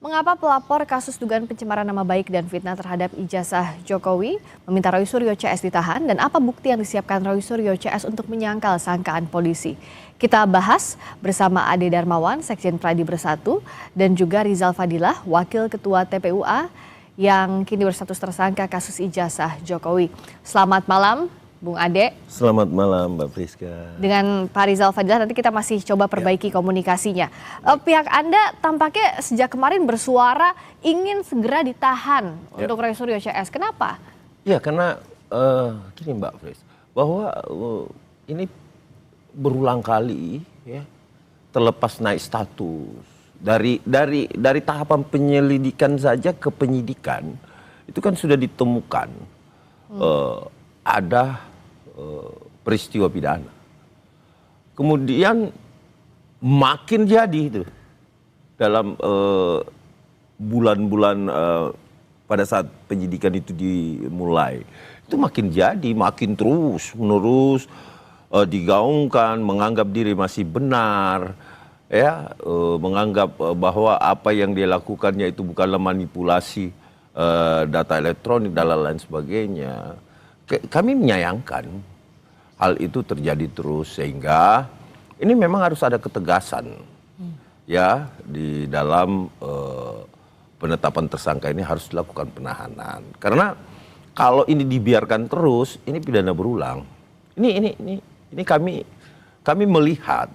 Mengapa pelapor kasus dugaan pencemaran nama baik dan fitnah terhadap ijazah Jokowi meminta Roy Suryo CS ditahan dan apa bukti yang disiapkan Roy Suryo CS untuk menyangkal sangkaan polisi? Kita bahas bersama Ade Darmawan, Sekjen Pradi Bersatu, dan juga Rizal Fadilah, Wakil Ketua TPUA yang kini berstatus tersangka kasus ijazah Jokowi. Selamat malam, Bung Ade. Selamat malam, Mbak Friska. Dengan Pak Rizal Fadilah nanti kita masih coba perbaiki komunikasinya. Pihak Anda tampaknya sejak kemarin bersuara ingin segera ditahan untuk Roy Suryo CS. Kenapa? Ya karena gini Mbak Fris, bahwa ini berulang kali ya terlepas naik status dari tahapan penyelidikan saja ke penyidikan itu kan sudah ditemukan ada peristiwa pidana. Kemudian makin jadi itu dalam bulan-bulan pada saat penyidikan itu dimulai. Itu makin jadi, makin terus menerus digaungkan, menganggap diri masih benar, ya, menganggap bahwa apa yang dia lakukannya itu bukanlah manipulasi data elektronik dan lain sebagainya. Kami menyayangkan hal itu terjadi terus sehingga ini memang harus ada ketegasan ya di dalam penetapan tersangka ini harus dilakukan penahanan karena kalau ini dibiarkan terus ini pidana berulang. Ini kami melihat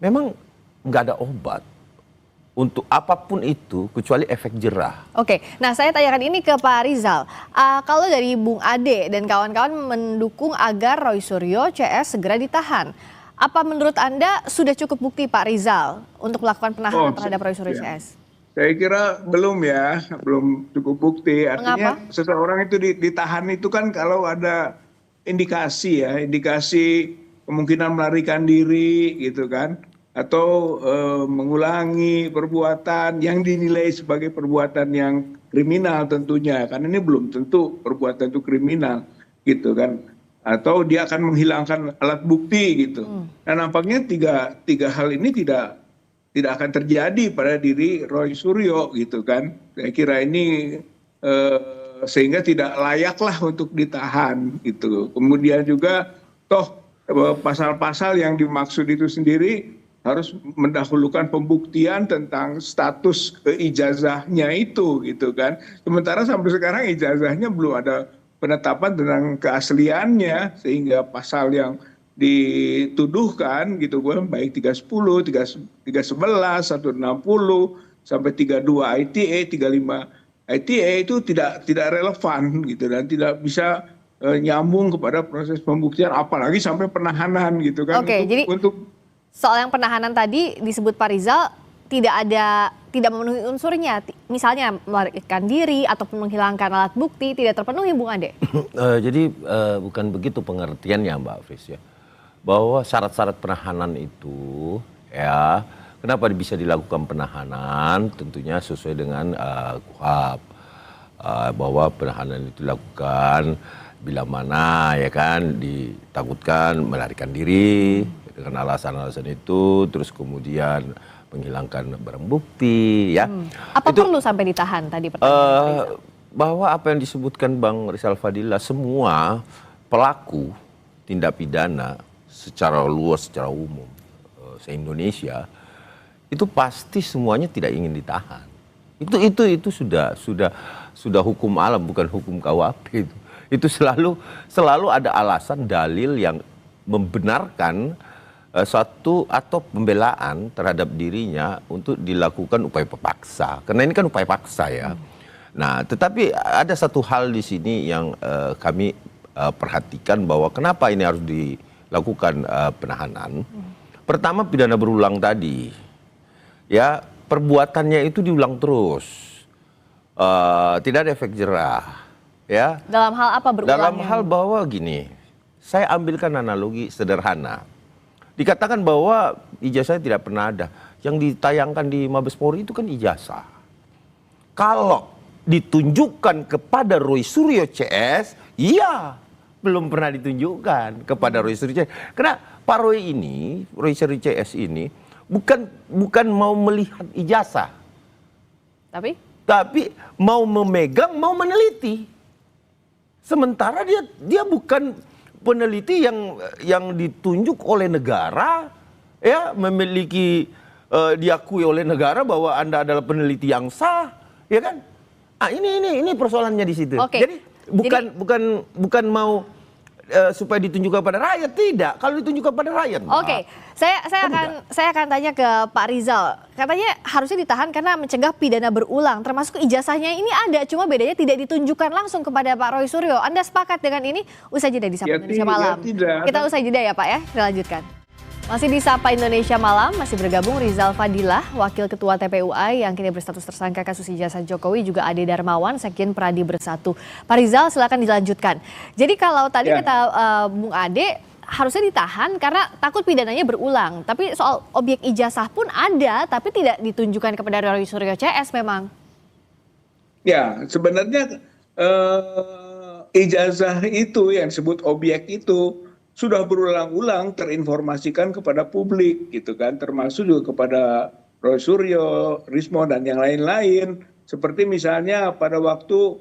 memang nggak ada obat untuk apapun itu kecuali efek jerah. Oke, nah saya tanyakan ini ke Pak Rizal. Kalau dari Bung Ade dan kawan-kawan mendukung agar Roy Suryo CS segera ditahan. Apa menurut Anda sudah cukup bukti Pak Rizal untuk melakukan penahanan terhadap Roy Suryo CS? Saya kira belum cukup bukti. Artinya seseorang itu ditahan itu kan kalau ada indikasi kemungkinan melarikan diri gitu kan. Atau mengulangi perbuatan yang dinilai sebagai perbuatan yang kriminal tentunya, karena ini belum tentu perbuatan itu kriminal gitu kan, atau dia akan menghilangkan alat bukti gitu. Nah nampaknya tiga hal ini tidak akan terjadi pada diri Roy Suryo gitu kan. Saya kira ini sehingga tidak layaklah untuk ditahan gitu. Kemudian juga toh pasal-pasal yang dimaksud itu sendiri harus mendahulukan pembuktian tentang status ijazahnya itu gitu kan. Sementara sampai sekarang ijazahnya belum ada penetapan tentang keasliannya sehingga pasal yang dituduhkan gitu kan baik 310, 311, 160 sampai 32 ITE, 35 ITE itu tidak relevan gitu dan tidak bisa nyambung kepada proses pembuktian apalagi sampai penahanan gitu kan. Oke, jadi soal yang penahanan tadi disebut Pak Rizal tidak memenuhi unsurnya, misalnya melarikan diri ataupun menghilangkan alat bukti tidak terpenuhi, Bung Ade. Jadi bukan begitu pengertiannya Mbak Fris ya, bahwa syarat-syarat penahanan itu ya kenapa bisa dilakukan penahanan tentunya sesuai dengan KUHP bahwa penahanan itu dilakukan bila mana ya kan ditakutkan melarikan diri. Dengan alasan-alasan itu, terus kemudian menghilangkan barang bukti, ya. Apa perlu sampai ditahan tadi pertanyaan bahwa apa yang disebutkan Bang Rizal Fadilah, semua pelaku tindak pidana secara luas, secara umum, se-Indonesia, itu pasti semuanya tidak ingin ditahan. Itu sudah hukum alam, bukan hukum KUHP itu. Itu selalu ada alasan dalil yang membenarkan suatu atau pembelaan terhadap dirinya untuk dilakukan upaya paksa. Karena ini kan upaya paksa ya. Nah, tetapi ada satu hal di sini yang kami perhatikan bahwa kenapa ini harus dilakukan penahanan. Pertama pidana berulang tadi. Ya, perbuatannya itu diulang terus. Tidak ada efek jerah. Ya. Dalam hal apa berulangnya? Dalam hal bahwa gini, saya ambilkan analogi sederhana. Dikatakan bahwa ijazah tidak pernah ada. Yang ditayangkan di Mabes Polri itu kan ijazah. Kalau ditunjukkan kepada Roy Suryo CS, iya belum pernah ditunjukkan kepada Roy Suryo CS. Karena Pak Roy Suryo CS ini bukan mau melihat ijazah. Tapi mau memegang, mau meneliti. Sementara dia bukan peneliti yang ditunjuk oleh negara, ya, memiliki diakui oleh negara bahwa Anda adalah peneliti yang sah, ya kan? Ini persoalannya di situ. Jadi bukan mau supaya ditunjukkan pada rakyat, tidak. Kalau ditunjukkan pada rakyat. Saya akan tanya ke Pak Rizal. Katanya harusnya ditahan karena mencegah pidana berulang, termasuk ijazahnya ini ada, cuma bedanya tidak ditunjukkan langsung kepada Pak Roy Suryo. Anda sepakat dengan ini? Usai jeda di Sapa Indonesia Malam. Kita usai jeda ya Pak ya, kita lanjutkan. Masih di Sapa Indonesia Malam, masih bergabung Rizal Fadilah, Wakil Ketua TPUI yang kini berstatus tersangka kasus ijazah Jokowi, juga Ade Darmawan, Sekjen Pradi Bersatu. Pak Rizal, silakan dilanjutkan. Jadi kalau tadi kata Bung Ade, harusnya ditahan karena takut pidananya berulang. Tapi soal objek ijazah pun ada, tapi tidak ditunjukkan kepada Roy Suryo CS memang. Ya, sebenarnya ijazah itu yang disebut objek itu sudah berulang-ulang terinformasikan kepada publik gitu kan, termasuk juga kepada Roy Suryo, Rismo dan yang lain-lain. Seperti misalnya pada waktu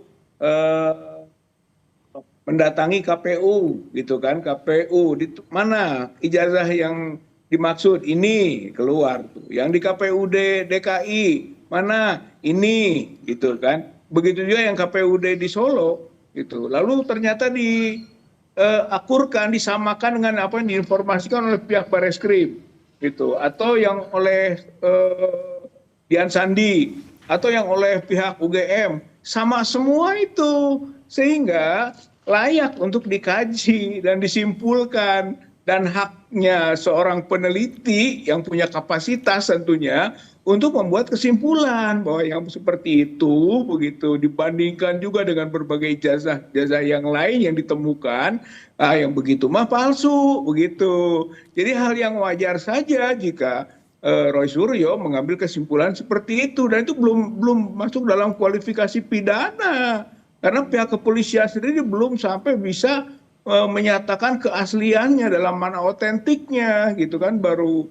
mendatangi KPU gitu kan, KPU di mana ijazah yang dimaksud ini keluar tuh. Yang di KPUD DKI mana ini gitu kan. Begitu juga yang KPUD di Solo gitu. Lalu ternyata akurkan, disamakan dengan apa yang diinformasikan oleh pihak Bareskrim gitu, atau yang oleh Dian Sandi, atau yang oleh pihak UGM, sama semua itu, sehingga layak untuk dikaji dan disimpulkan, dan haknya seorang peneliti yang punya kapasitas tentunya untuk membuat kesimpulan bahwa yang seperti itu begitu dibandingkan juga dengan berbagai ijazah yang lain yang ditemukan, yang begitu mah palsu begitu. Jadi hal yang wajar saja jika Roy Suryo mengambil kesimpulan seperti itu, dan itu belum masuk dalam kualifikasi pidana karena pihak kepolisian sendiri belum sampai bisa menyatakan keasliannya dalam mana otentiknya gitu kan, baru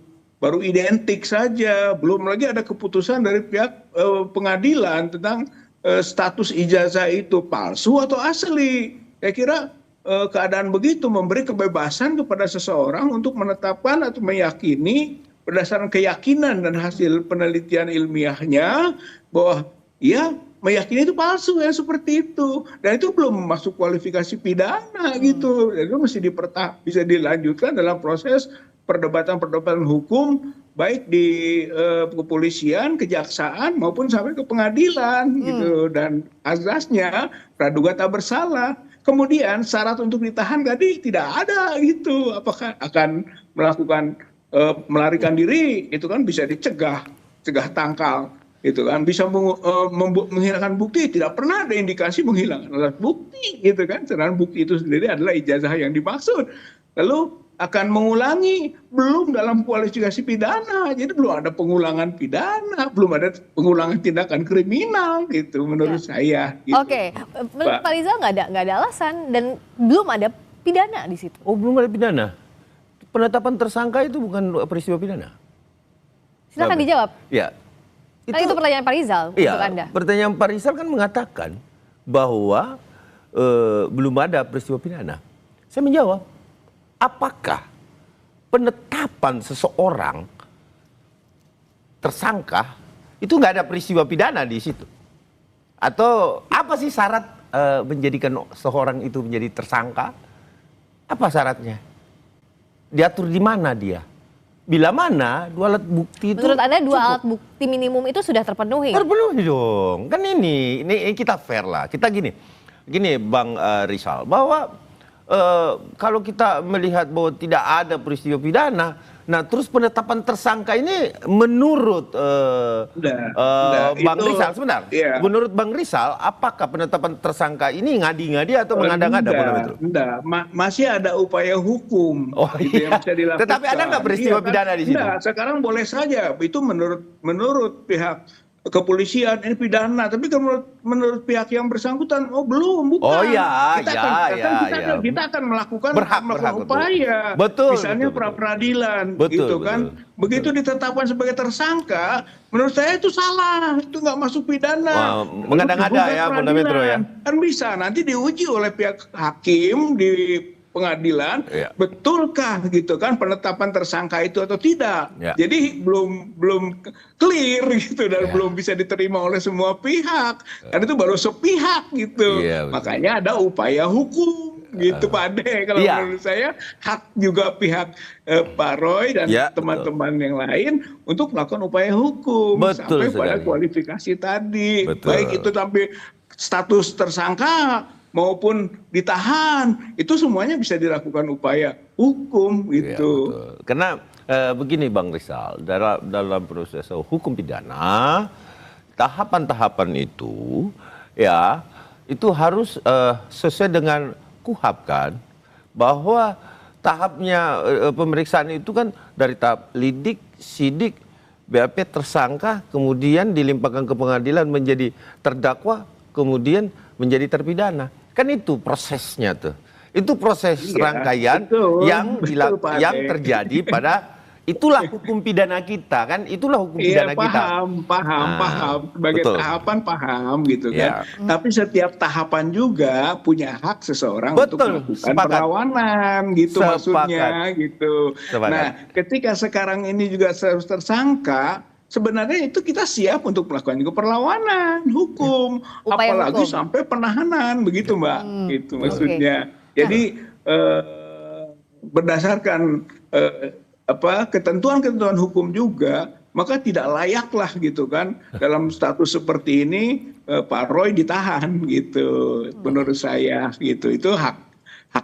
identik saja, belum lagi ada keputusan dari pihak pengadilan tentang status ijazah itu palsu atau asli. Saya kira keadaan begitu memberi kebebasan kepada seseorang untuk menetapkan atau meyakini berdasarkan keyakinan dan hasil penelitian ilmiahnya bahwa ya meyakini itu palsu ya, seperti itu, dan itu belum masuk kualifikasi pidana gitu. Dan itu mesti bisa dilanjutkan dalam proses perdebatan hukum baik di kepolisian, kejaksaan maupun sampai ke pengadilan gitu. Dan azasnya praduga tak bersalah. Kemudian syarat untuk ditahan tadi tidak ada gitu. Apakah akan melakukan melarikan diri, itu kan bisa cegah tangkal. Itu kan bisa menghilangkan bukti, tidak pernah ada indikasi menghilangkan alat bukti gitu kan, sedangkan bukti itu sendiri adalah ijazah yang dimaksud. Lalu akan mengulangi, belum dalam kualifikasi pidana, jadi belum ada pengulangan pidana, belum ada pengulangan tindakan kriminal gitu menurut saya gitu. Oke, Pak Rizal nggak ada alasan dan belum ada pidana di situ. Oh, belum ada pidana. Penetapan tersangka itu bukan peristiwa pidana. Silakan dijawab. Ya. Itu pertanyaan Pak Rizal untuk Anda. Pertanyaan Pak Rizal kan mengatakan bahwa belum ada peristiwa pidana. Saya menjawab, apakah penetapan seseorang tersangka itu nggak ada peristiwa pidana di situ? Atau apa sih syarat menjadikan seseorang itu menjadi tersangka? Apa syaratnya? Diatur di mana dia? Bila mana dua alat bukti itu? Menurut Anda alat bukti minimum itu sudah terpenuhi? Terpenuhi dong. Kan ini kita fair lah. Kita gini Bang Rizal, bahwa kalau kita melihat bahwa tidak ada peristiwa pidana, nah terus penetapan tersangka ini menurut Bang Rizal, sebentar. Yeah. Menurut Bang Rizal, apakah penetapan tersangka ini ngadi-ngadi atau mengada-ngada? Enggak, masih ada upaya hukum gitu yang bisa dilakukan. Tetapi ada nggak peristiwa pidana di situ? Enggak, sekarang boleh saja. Itu menurut pihak kepolisian ini pidana, tapi kalau menurut pihak yang bersangkutan, oh belum, bukan. Oh ya, Kita akan melakukan berhak, upaya, betul, misalnya betul. peradilan, Betul, gitu kan. Begitu ditetapkan sebagai tersangka, menurut saya itu salah, itu nggak masuk pidana. Mengada-ngada ya, Polda Metro ya. Kan bisa nanti diuji oleh pihak hakim di pengadilan, betulkah gitu kan penetapan tersangka itu atau tidak. Jadi belum clear gitu dan belum bisa diterima oleh semua pihak. Karena itu baru sepihak gitu. Makanya ada upaya hukum gitu Pak Ade. Kalau menurut saya hak juga pihak Pak Roy dan teman-teman yang lain untuk melakukan upaya hukum sampai pada kualifikasi tadi. Baik itu sampai status tersangka maupun ditahan, itu semuanya bisa dilakukan upaya hukum gitu. Karena begini Bang Rizal, dalam proses hukum pidana, tahapan-tahapan itu ya itu harus sesuai dengan KUHAP kan, bahwa tahapnya pemeriksaan itu kan dari tahap lidik, sidik, BAP tersangka, kemudian dilimpahkan ke pengadilan menjadi terdakwa, kemudian menjadi terpidana. Kan itu prosesnya tuh. Itu proses rangkaian yang terjadi pada itulah hukum pidana kita kan. Itulah hukum pidana kita. Paham. Sebagai tahapan paham gitu kan. Tapi setiap tahapan juga punya hak seseorang untuk melakukan perlawanan gitu maksudnya gitu. Nah, ketika sekarang ini juga harus tersangka, sebenarnya itu kita siap untuk melakukan juga perlawanan hukum, apalagi sampai penahanan, begitu Mbak, gitu maksudnya. Jadi berdasarkan ketentuan-ketentuan hukum juga, maka tidak layaklah gitu kan dalam status seperti ini Pak Roy ditahan gitu, menurut saya gitu. Itu hak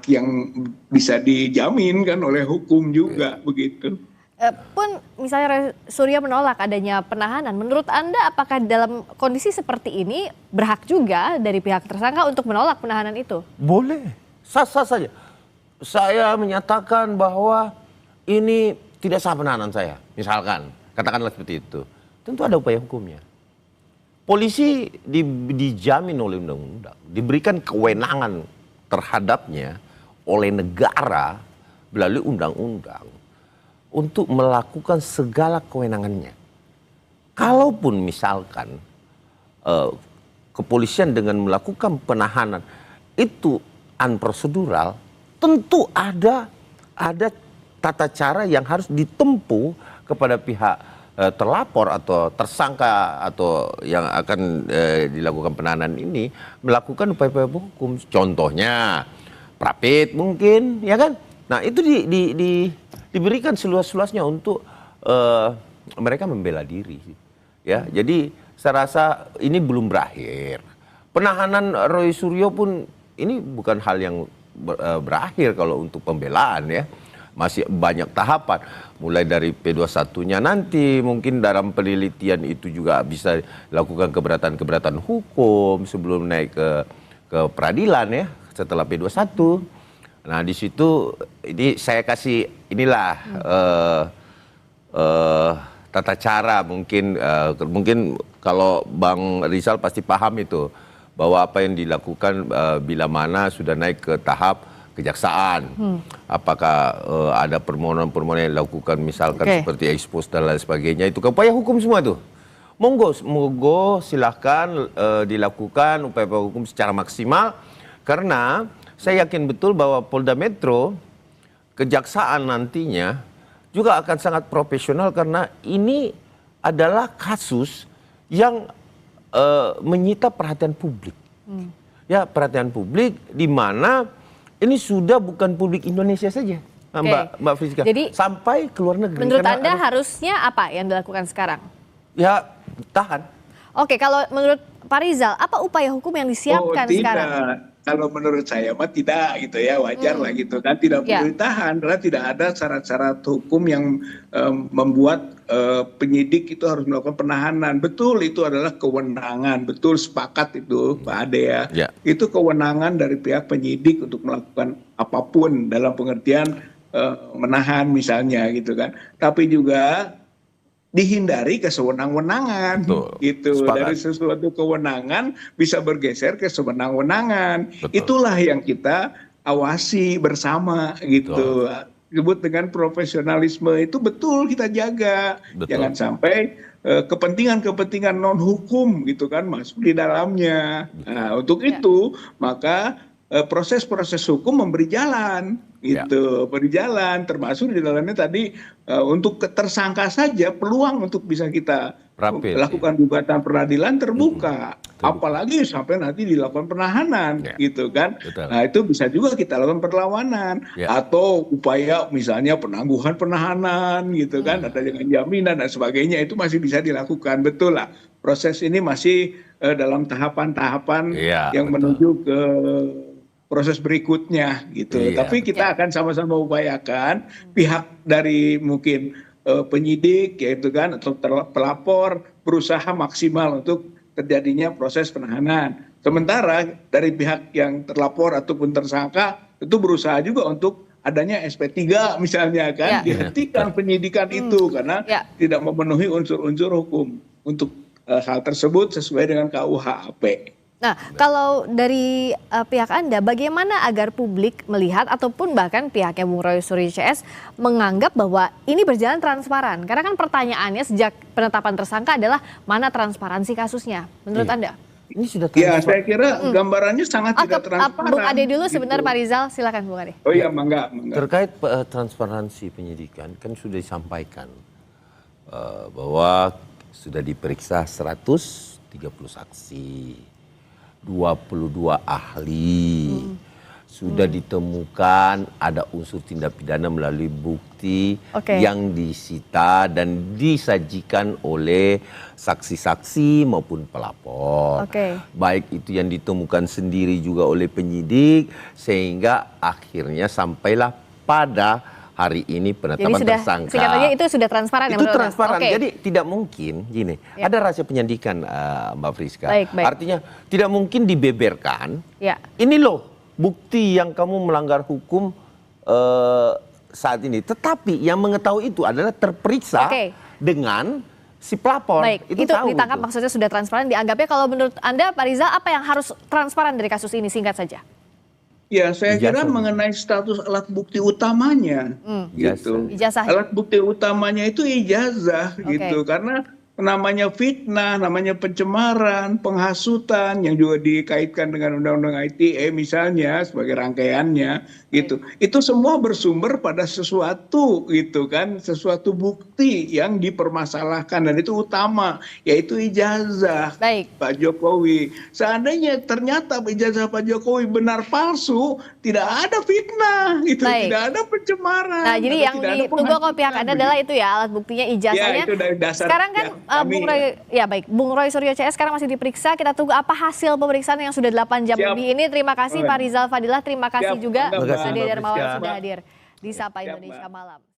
yang bisa dijamin kan oleh hukum juga begitu. Pun misalnya Suryo menolak adanya penahanan, menurut Anda apakah dalam kondisi seperti ini berhak juga dari pihak tersangka untuk menolak penahanan itu? Boleh, sah-sah saja. Saya menyatakan bahwa ini tidak sah penahanan saya, misalkan, katakanlah seperti itu. Tentu ada upaya hukumnya. Polisi dijamin oleh undang-undang, diberikan kewenangan terhadapnya oleh negara melalui undang-undang untuk melakukan segala kewenangannya. Kalaupun misalkan kepolisian dengan melakukan penahanan itu unprosedural, tentu ada tata cara yang harus ditempuh kepada pihak terlapor atau tersangka atau yang akan dilakukan penahanan ini melakukan upaya-upaya hukum. Contohnya prapit mungkin, ya kan? Nah itu diberikan seluas-luasnya untuk mereka membela diri, ya. Jadi saya rasa ini belum berakhir. Penahanan Roy Suryo pun ini bukan hal yang berakhir kalau untuk pembelaan, ya. Masih banyak tahapan, mulai dari P21-nya nanti mungkin dalam penelitian itu juga bisa lakukan keberatan-keberatan hukum sebelum naik ke peradilan, ya, setelah P21. Nah di situ ini saya kasih inilah tata cara mungkin kalau Bang Rizal pasti paham itu bahwa apa yang dilakukan bila mana sudah naik ke tahap kejaksaan, apakah ada permohonan-permohonan yang dilakukan misalkan seperti ekspos dan lain sebagainya, itu upaya hukum semua tuh. Monggo silahkan dilakukan upaya hukum secara maksimal karena saya yakin betul bahwa Polda Metro, kejaksaan nantinya juga akan sangat profesional karena ini adalah kasus yang menyita perhatian publik. Ya, perhatian publik di mana ini sudah bukan publik Indonesia saja, Mbak Friska. Jadi, sampai ke luar negeri. Menurut Anda harusnya apa yang dilakukan sekarang? Ya, tahan. Oke, kalau menurut Pak Rizal, apa upaya hukum yang disiapkan sekarang? Kalau menurut saya mah tidak gitu ya, wajar lah gitu kan, tidak perlu ditahan karena tidak ada syarat-syarat hukum yang membuat penyidik itu harus melakukan penahanan. Betul, itu adalah kewenangan, betul, sepakat itu Pak Ade ya. Itu kewenangan dari pihak penyidik untuk melakukan apapun dalam pengertian menahan misalnya gitu kan. Tapi juga dihindari kesewenang-wenangan gitu. Dari sesuatu kewenangan bisa bergeser ke sewenang-wenangan. Itulah yang kita awasi bersama gitu. Disebut dengan profesionalisme itu betul kita jaga. Jangan sampai kepentingan-kepentingan non hukum gitu kan masuk di dalamnya. Nah, untuk itu maka proses-proses hukum memberi jalan gitu, beri jalan, termasuk di dalamnya tadi untuk tersangka saja peluang untuk bisa kita lakukan gugatan peradilan terbuka. Apalagi sampai nanti dilakukan penahanan gitu kan. Nah, itu bisa juga kita lakukan perlawanan atau upaya misalnya penangguhan penahanan gitu kan, ada dengan jaminan dan sebagainya, itu masih bisa dilakukan. Betul lah. Proses ini masih dalam tahapan-tahapan yang menuju ke proses berikutnya gitu. Tapi kita akan sama-sama upayakan pihak dari mungkin penyidik yaitu kan atau pelapor berusaha maksimal untuk terjadinya proses penahanan. Sementara dari pihak yang terlapor ataupun tersangka itu berusaha juga untuk adanya SP3 misalnya kan, dihentikan penyidikan itu karena tidak memenuhi unsur-unsur hukum untuk hal tersebut sesuai dengan KUHP. Nah, kalau dari pihak Anda, bagaimana agar publik melihat ataupun bahkan pihaknya Bung Roy Suryo CS menganggap bahwa ini berjalan transparan? Karena kan pertanyaannya sejak penetapan tersangka adalah mana transparansi kasusnya, menurut Anda? Ini sudah ya, saya kira gambarannya sangat tidak transparan. Bung Ade dulu sebentar, Pak Rizal, silakan Bung Ade. Oh iya, mangga. Terkait transparansi penyidikan, kan sudah disampaikan bahwa sudah diperiksa 130 saksi. 22 ahli, sudah ditemukan ada unsur tindak pidana melalui bukti yang disita dan disajikan oleh saksi-saksi maupun pelapor. Baik itu yang ditemukan sendiri juga oleh penyidik, sehingga akhirnya sampailah pada hari ini penetapan tersangka. Singkat saja itu sudah transparan ya? Itu transparan. Jadi tidak mungkin gini. Ada rahasia penyidikan Mbak Friska. Artinya tidak mungkin dibeberkan. Ini loh bukti yang kamu melanggar hukum saat ini. Tetapi yang mengetahui itu adalah terperiksa dengan si pelapor. Itu ditangkap maksudnya sudah transparan. Dianggapnya kalau menurut Anda Pak Rizal apa yang harus transparan dari kasus ini, singkat saja? Ya, saya kira mengenai status alat bukti utamanya, gitu. Alat bukti utamanya itu ijazah, gitu. Karena namanya fitnah, namanya pencemaran, penghasutan yang juga dikaitkan dengan Undang-Undang ITE misalnya sebagai rangkaiannya, gitu. Itu semua bersumber pada sesuatu, gitu kan, sesuatu bukti yang dipermasalahkan dan itu utama, yaitu ijazah Pak Jokowi. Seandainya ternyata ijazah Pak Jokowi benar palsu, tidak ada fitnah, itu tidak ada pencemaran. Nah, jadi yang ditunggu kok pihak Anda adalah itu ya, alat buktinya ijazahnya. Ya, itu dari dasar. Sekarang kan Bung Roy Suryo CS sekarang masih diperiksa. Kita tunggu apa hasil pemeriksaan yang sudah 8 jam lebih ini. Terima kasih Pak Rizal Fadilah, terima kasih juga Ade Darmawan sudah hadir di Sapa Indonesia Malam.